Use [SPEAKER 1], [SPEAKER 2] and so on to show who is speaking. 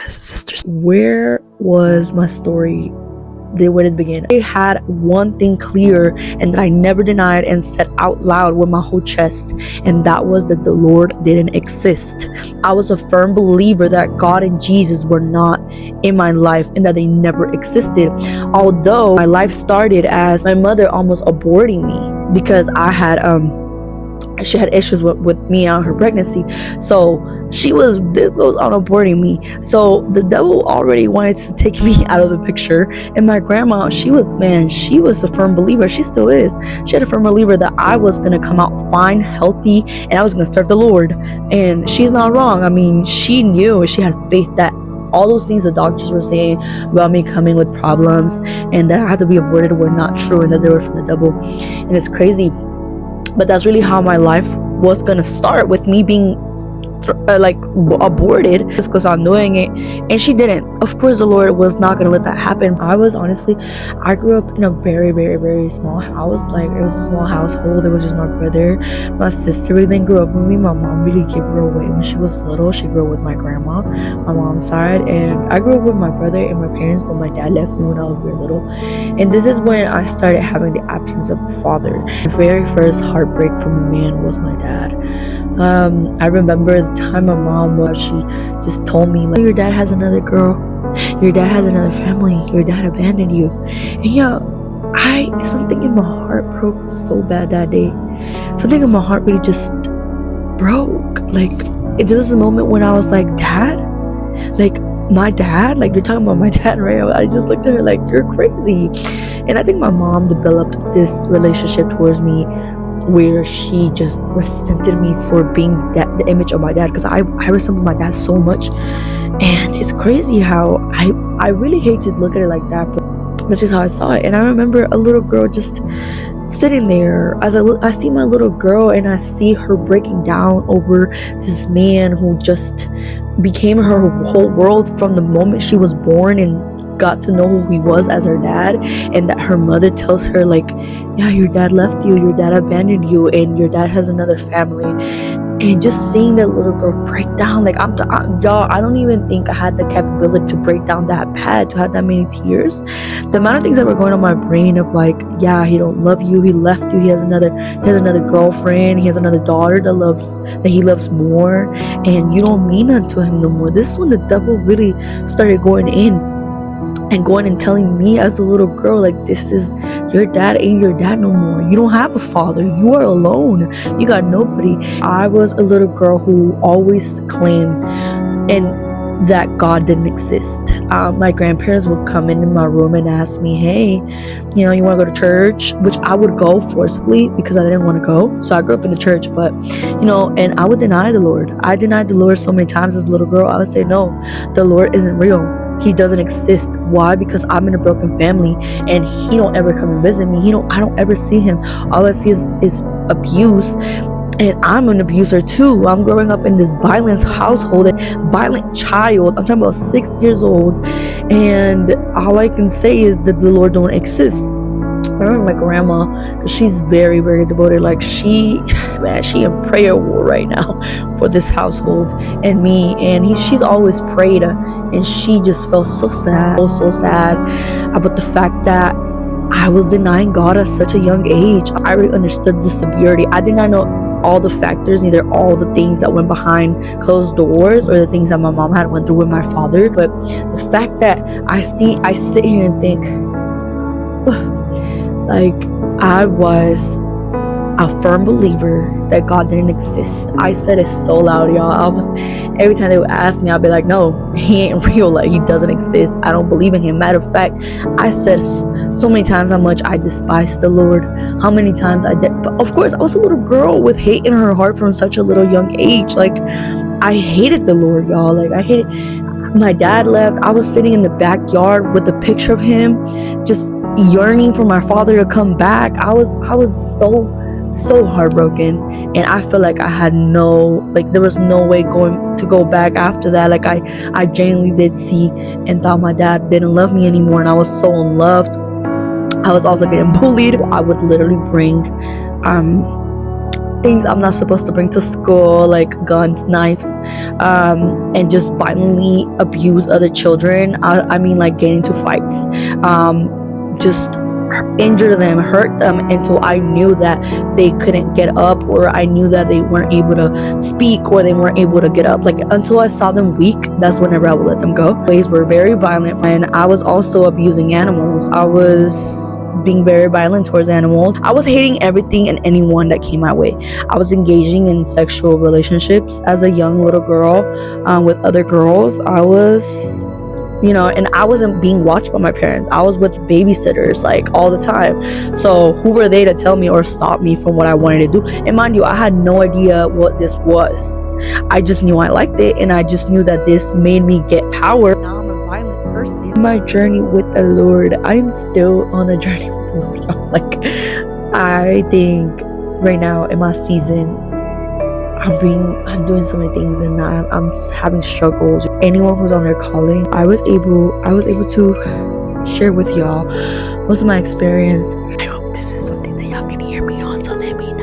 [SPEAKER 1] brothers and sisters. Where was my story? Where did it begin? I had one thing clear and that I never denied and said out loud with my whole chest, and that was that the Lord didn't exist. I was a firm believer that God and Jesus were not in my life and that they never existed. Although my life started as my mother almost aborting me because she had issues with me on her pregnancy, so she was on aborting me. So the devil already wanted to take me out of the picture. And my grandma, she was a firm believer. She still is. She had a firm believer that I was gonna come out fine, healthy, and I was gonna serve the Lord. And she's not wrong. I mean, she knew, she had faith that all those things the doctors were saying about me coming with problems and that I had to be aborted were not true, and that they were from the devil. And it's crazy, but that's really how my life was gonna start, with me being aborted just because I'm doing it, and she didn't. Of course, the Lord was not gonna let that happen. I grew up in a very, very, very small house. Like, it was a small household. It was just my brother, my sister really didn't grow up with me. My mom really gave her away when she was little. She grew up with my grandma, my mom's side, and I grew up with my brother and my parents, but my dad left me when I was very little. And this is when I started having the absence of a father. The very first heartbreak from a man was my dad. I remember the time my mom she just told me, like, your dad has another girl, your dad has another family, your dad abandoned you. And yeah, something in my heart broke so bad that day. Something in my heart really just broke. Like, there was a moment when I was like, Dad? Like, my dad? Like, you're talking about my dad, right? I just looked at her like, you're crazy. And I think my mom developed this relationship towards me where she just resented me for being the image of my dad, because I resembled my dad so much. And it's crazy how I really hate to look at it like that, but that's just how I saw it. And I remember a little girl just sitting there. As I see my little girl, and I see her breaking down over this man who just became her whole world from the moment she was born, and got to know who he was as her dad, and that her mother tells her, like, yeah, your dad left you, your dad abandoned you, and your dad has another family. And just seeing that little girl break down, like, y'all, I don't even think I had the capability to break down that bad, to have that many tears. The amount of things that were going on my brain of, like, yeah, he don't love you, he left you, he has another girlfriend, he has another daughter that he loves more, and you don't mean nothing to him no more. This is when the devil really started going in and telling me as a little girl, like, this is, your dad ain't your dad no more. You don't have a father. You are alone. You got nobody. I was a little girl who always claimed and that God didn't exist. My grandparents would come into my room and ask me, hey, you want to go to church? Which I would go forcefully because I didn't want to go. So I grew up in the church, but and I would deny the Lord. I denied the Lord so many times as a little girl. I would say, no, the Lord isn't real. He doesn't exist. Why? Because I'm in a broken family, and he don't ever come and visit me. I don't ever see him. All I see is abuse, and I'm an abuser too. I'm growing up in this violent household, and violent child. I'm talking about 6 years old, and all I can say is that the Lord don't exist. I remember my grandma, because she's very, very devoted. Like, she in prayer war right now for this household and me. And she's always prayed, and she just felt so sad about the fact that I was denying God at such a young age. I really understood the severity. I did not know all the factors, neither all the things that went behind closed doors or the things that my mom had went through with my father. But the fact that I sit here and think, like, I was a firm believer that God didn't exist. I said it so loud, y'all. Every time they would ask me, I'd be like, no, he ain't real. Like, he doesn't exist. I don't believe in him. Matter of fact, I said so many times how much I despised the Lord, how many times I did. But of course, I was a little girl with hate in her heart from such a little young age. Like, I hated the Lord, y'all. Like, I hated. My dad left. I was sitting in the backyard with a picture of him, just yearning for my father to come back. I was so heartbroken, and I felt like I had there was no way to go back after that. Like, I genuinely did see and thought my dad didn't love me anymore, and I was so unloved. I was also getting bullied. I would literally bring things I'm not supposed to bring to school, like guns, knives, and just violently abuse other children. I mean, like getting into fights, just injure them, hurt them until I knew that they couldn't get up, or I knew that they weren't able to speak, or they weren't able to get up. Like until I saw them weak, that's whenever I would let them go. Ways were very violent, and I was also abusing animals. I was being very violent towards animals. I was hating everything and anyone that came my way. I was engaging in sexual relationships as a young little girl, with other girls. I was, and I wasn't being watched by my parents. I was with babysitters like all the time. So who were they to tell me or stop me from what I wanted to do? And mind you, I had no idea what this was. I just knew I liked it, and I just knew that this made me get power. Now I'm a violent person. My journey with the Lord, I'm still on a journey with the Lord. Like, I think right now in my season, I'm doing so many things, and I'm having struggles. Anyone who's on their calling, I was able to share with y'all most of my experience. I hope this is something that y'all can hear me on, so let me